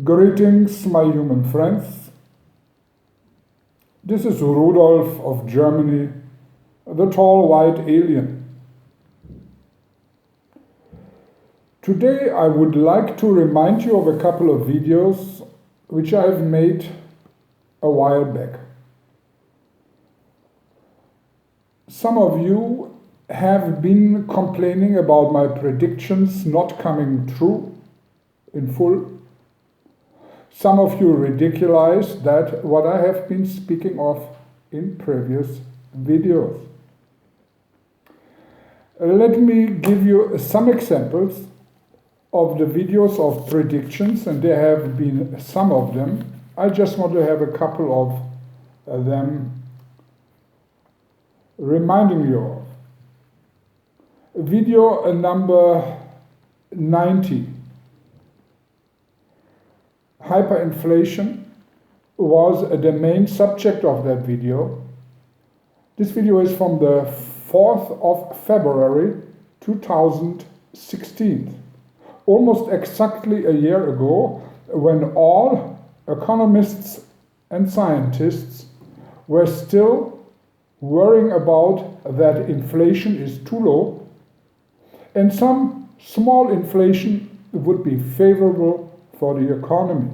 Greetings, my human friends. This is Rudolf of Germany, the tall white alien. Today I would like to remind you of a couple of videos which I've made a while back. Some of you have been complaining about my predictions not coming true in full. Some of you ridiculize that what I have been speaking of in previous videos. Let me give you some examples of the videos of predictions, and there have been some of them. I just want to have a couple of them reminding you of. Video number 90. Hyperinflation was the main subject of that video. This video is from the 4th of February 2016, almost exactly a year ago, when all economists and scientists were still worrying about that inflation is too low and some small inflation would be favorable for the economy.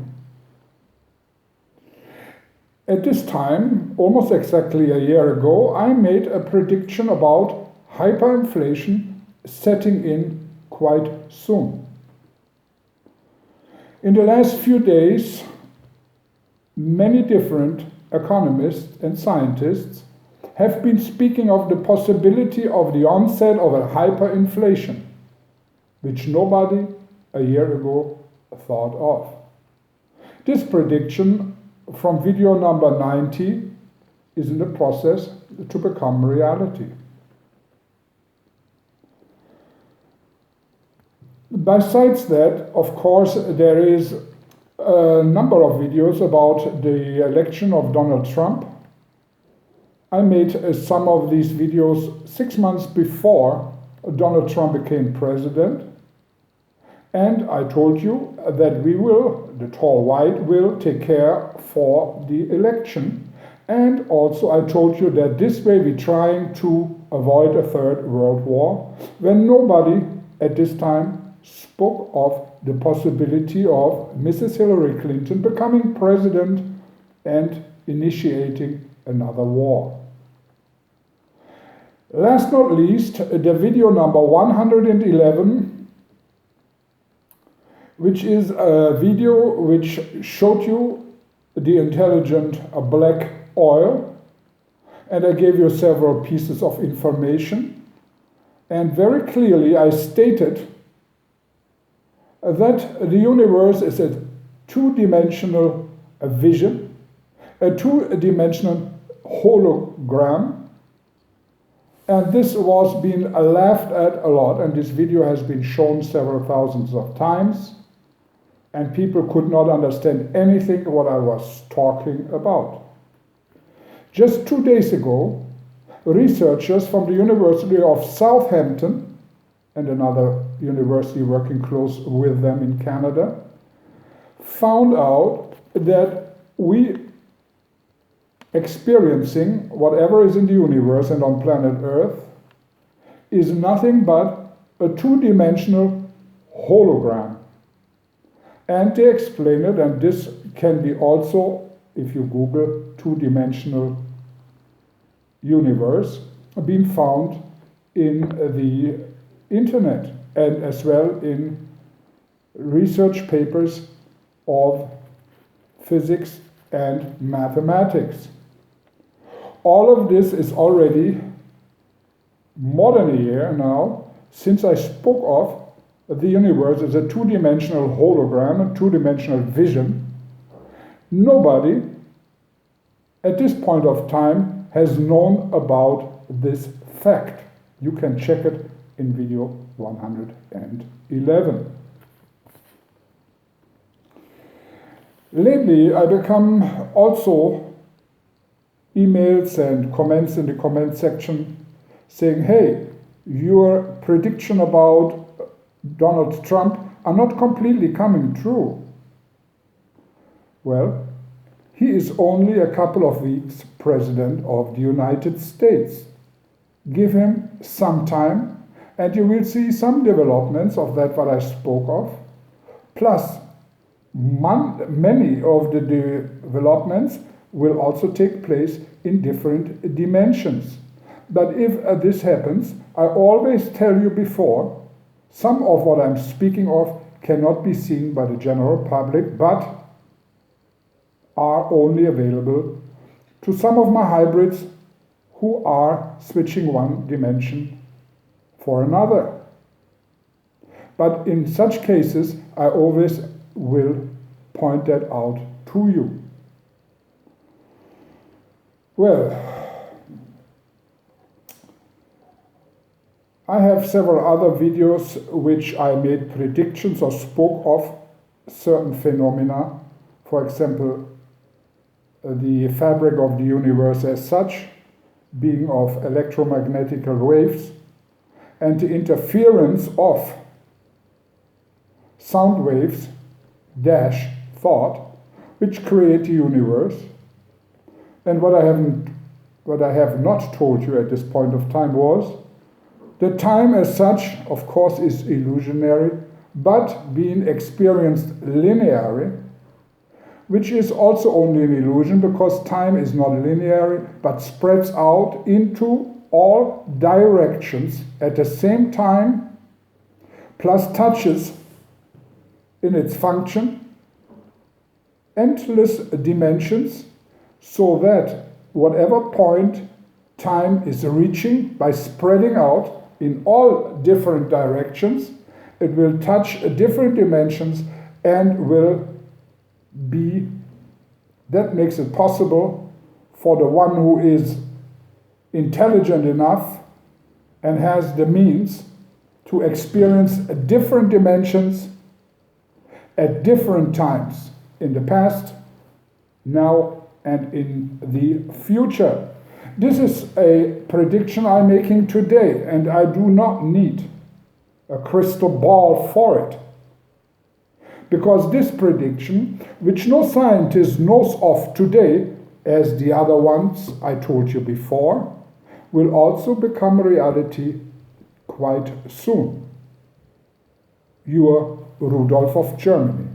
At this time, almost exactly a year ago, I made a prediction about hyperinflation setting in quite soon. In the last few days, many different economists and scientists have been speaking of the possibility of the onset of a hyperinflation, which nobody a year ago thought of. This prediction from video number 90 is in the process to become reality. Besides that, of course, there is a number of videos about the election of Donald Trump. I made some of these videos 6 months before Donald Trump became president. And I told you that we will, the tall white, will take care for the election. And also I told you that this way we're trying to avoid a third world war, when nobody at this time spoke of the possibility of Mrs. Hillary Clinton becoming president and initiating another war. Last not least, the video number 111, which is a video which showed you the intelligent black oil, and I gave you several pieces of information, and very clearly I stated that the universe is a two-dimensional vision, a two-dimensional hologram, and this was being laughed at a lot, and this video has been shown several thousands of times, and people could not understand anything what I was talking about. Just 2 days ago, researchers from the University of Southampton and another university working close with them in Canada found out that we experiencing whatever is in the universe and on planet Earth is nothing but a two-dimensional hologram. And they explain it, and this can be also, if you Google two-dimensional universe, being found in the internet and as well in research papers of physics and mathematics. All of this is already more than a year now since I spoke of the universe as a two-dimensional hologram, a two-dimensional vision. Nobody at this point of time has known about this fact. You can check it in video 111. Lately, I become also emails and comments in the comment section saying, hey, your prediction about Donald Trump are not completely coming true. Well, he is only a couple of weeks president of the United States. Give him some time and you will see some developments of that what I spoke of. Plus, many of the developments will also take place in different dimensions. But if this happens, I always tell you before, some of what I'm speaking of cannot be seen by the general public, but are only available to some of my hybrids who are switching one dimension for another. But in such cases, I always will point that out to you. Well, I have several other videos which I made predictions or spoke of certain phenomena, for example, the fabric of the universe as such, being of electromagnetic waves, and the interference of sound waves dash thought, which create the universe. And what I have not told you at this point of time was that time as such, of course, is illusionary, but being experienced linearly, which is also only an illusion because time is not linear, but spreads out into all directions at the same time, plus touches in its function endless dimensions, so that whatever point time is reaching by spreading out in all different directions, it will touch different dimensions and will be, that makes it possible for the one who is intelligent enough and has the means to experience different dimensions at different times in the past, now, and in the future. This is a prediction I'm making today, and I do not need a crystal ball for it. Because this prediction, which no scientist knows of today, as the other ones I told you before, will also become reality quite soon. Your Rudolf of Germany.